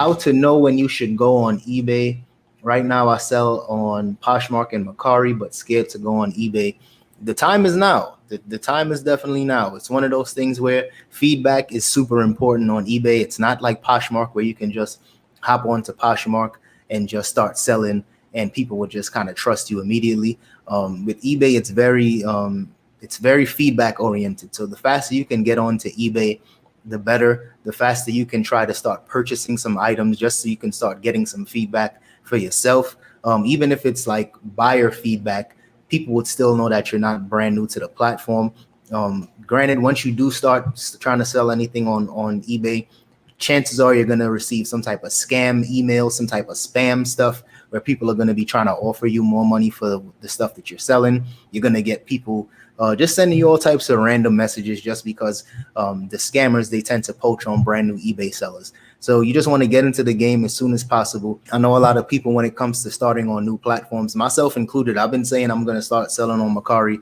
how to know when you should go on eBay. Right now, I sell on Poshmark and Mercari, but scared to go on eBay. The time is now. The time is definitely now. It's one of those things where feedback is super important on eBay. It's not like Poshmark where you can just hop onto Poshmark and just start selling and people will just kind of trust you immediately. With eBay, it's very feedback oriented. So the faster you can get onto eBay, the better. The faster you can try to start purchasing some items just so you can start getting some feedback for yourself. Even if it's like buyer feedback, people would still know that you're not brand new to the platform. Granted, once you do start trying to sell anything on eBay, chances are you're going to receive some type of scam email, some type of spam stuff where people are going to be trying to offer you more money for the stuff that you're selling. You're going to get people just sending you all types of random messages just because the scammers, they tend to poach on brand new eBay sellers. So you just want to get into the game as soon as possible. I know a lot of people when it comes to starting on new platforms, myself included, I've been saying I'm going to start selling on Mercari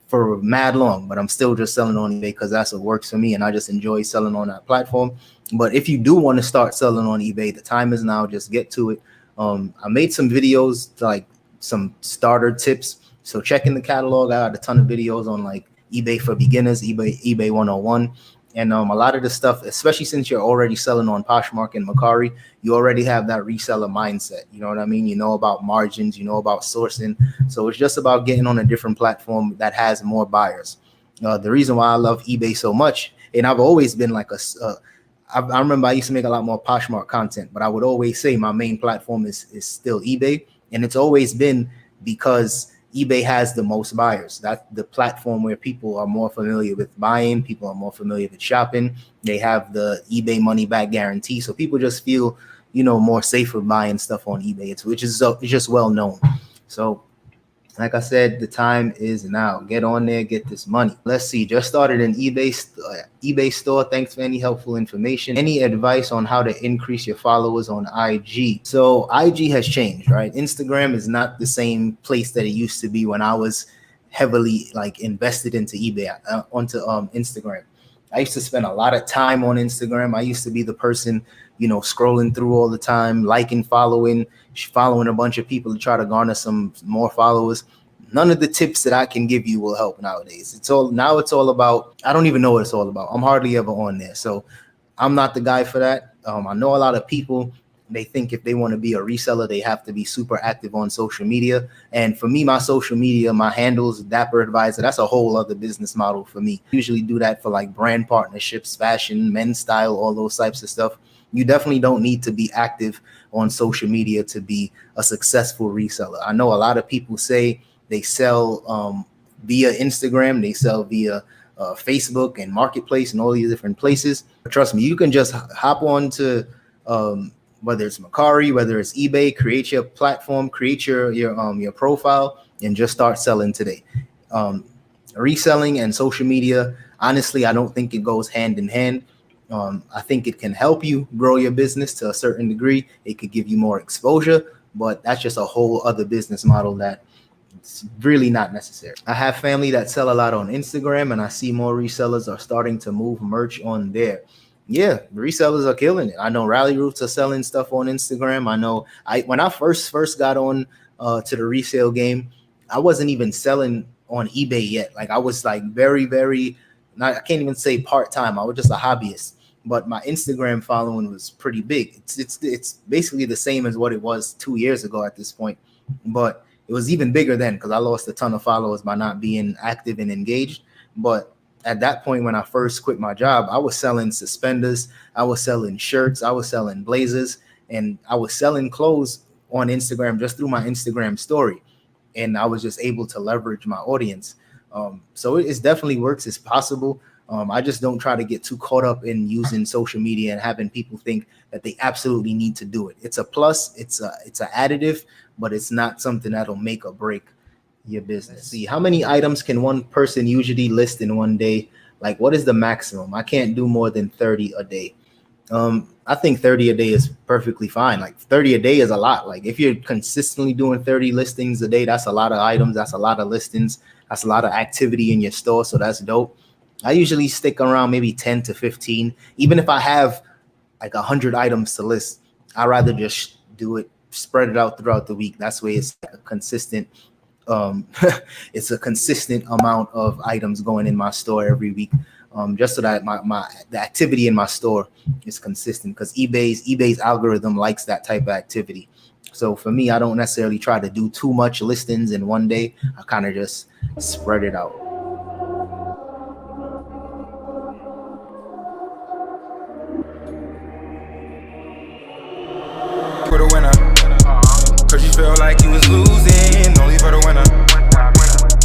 for mad long, but I'm still just selling on eBay because that's what works for me. And I just enjoy selling on that platform. But if you do want to start selling on eBay, the time is now. Just get to it. I made some videos, like some starter tips. So check in the catalog. I got a ton of videos on like eBay for beginners, eBay 101. And a lot of the stuff, especially since you're already selling on Poshmark and Mercari, you already have that reseller mindset. You know what I mean? You know about margins, you know about sourcing. So it's just about getting on a different platform that has more buyers. The reason why I love eBay so much, and I've always been like I remember I used to make a lot more Poshmark content, but I would always say my main platform is still eBay. And it's always been because eBay has the most buyers. That's the platform where people are more familiar with buying. People are more familiar with shopping. They have the eBay money back guarantee. So people just feel, more safer buying stuff on eBay. It's just well known. So like I said, the time is now. Get on there, get this money. Let's see. Just started an eBay store. Thanks for any helpful information. Any advice on how to increase your followers on IG? So IG has changed, right? Instagram is not the same place that it used to be when I was heavily like invested into eBay, onto Instagram. I used to spend a lot of time on Instagram. I used to be the person, scrolling through all the time, liking, following a bunch of people to try to garner some more followers. None of the tips that I can give you will help nowadays. It's all about, I don't even know what it's all about. I'm hardly ever on there. So I'm not the guy for that. I know a lot of people, they think if they want to be a reseller, they have to be super active on social media. And for me, my social media, my handles, DapperAdvisor, that's a whole other business model for me. I usually do that for like brand partnerships, fashion, men's style, all those types of stuff. You definitely don't need to be active on social media to be a successful reseller. I know a lot of people say they sell via Instagram, they sell via Facebook and Marketplace and all these different places. But trust me, you can just hop on to whether it's Mercari, whether it's eBay, create your platform, create your profile, and just start selling today. Reselling and social media, honestly, I don't think it goes hand in hand. I think it can help you grow your business to a certain degree. It could give you more exposure, but that's just a whole other business model that it's really not necessary. I have family that sell a lot on Instagram, and I see more resellers are starting to move merch on there. Yeah, resellers are killing it. I know Rally Roots are selling stuff on Instagram. I know when I first got on to the resale game, I wasn't even selling on eBay yet. Like I was like very, very, I can't even say part-time. I was just a hobbyist, but my Instagram following was pretty big. It's basically the same as what it was 2 years ago at this point, but it was even bigger then because I lost a ton of followers by not being active and engaged. But at that point, when I first quit my job, I was selling suspenders, I was selling shirts, I was selling blazers, and I was selling clothes on Instagram just through my Instagram story. And I was just able to leverage my audience. So it definitely works. It's possible. I just don't try to get too caught up in using social media and having people think that they absolutely need to do it. It's a plus, it's an additive, but it's not something that'll make or break your business. See, how many items can one person usually list in one day? Like, what is the maximum? I can't do more than 30 a day. I think 30 a day is perfectly fine. Like 30 a day is a lot. Like if you're consistently doing 30 listings a day, that's a lot of items. That's a lot of listings. That's a lot of activity in your store. So that's dope. I usually stick around maybe 10 to 15. Even if I have like 100 items to list, I rather just do it, spread it out throughout the week. That's where it's a consistent. It's a consistent amount of items going in my store every week. Just so that the activity in my store is consistent, because eBay's algorithm likes that type of activity. So for me, I don't necessarily try to do too much listings in one day. I kind of just spread it out. For the winner, cause you felt like you was losing, only for the winner.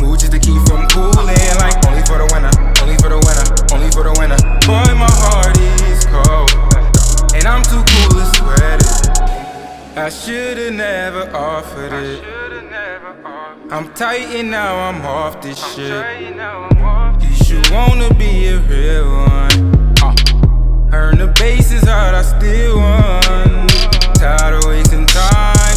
Move just to keep from cooling, like only for the winner, only for the winner, only for the winner. Boy, my heart is cold, and I'm too cool to sweat it. I should've never offered it. I'm tight and now I'm off this shit. You should wanna be a real one.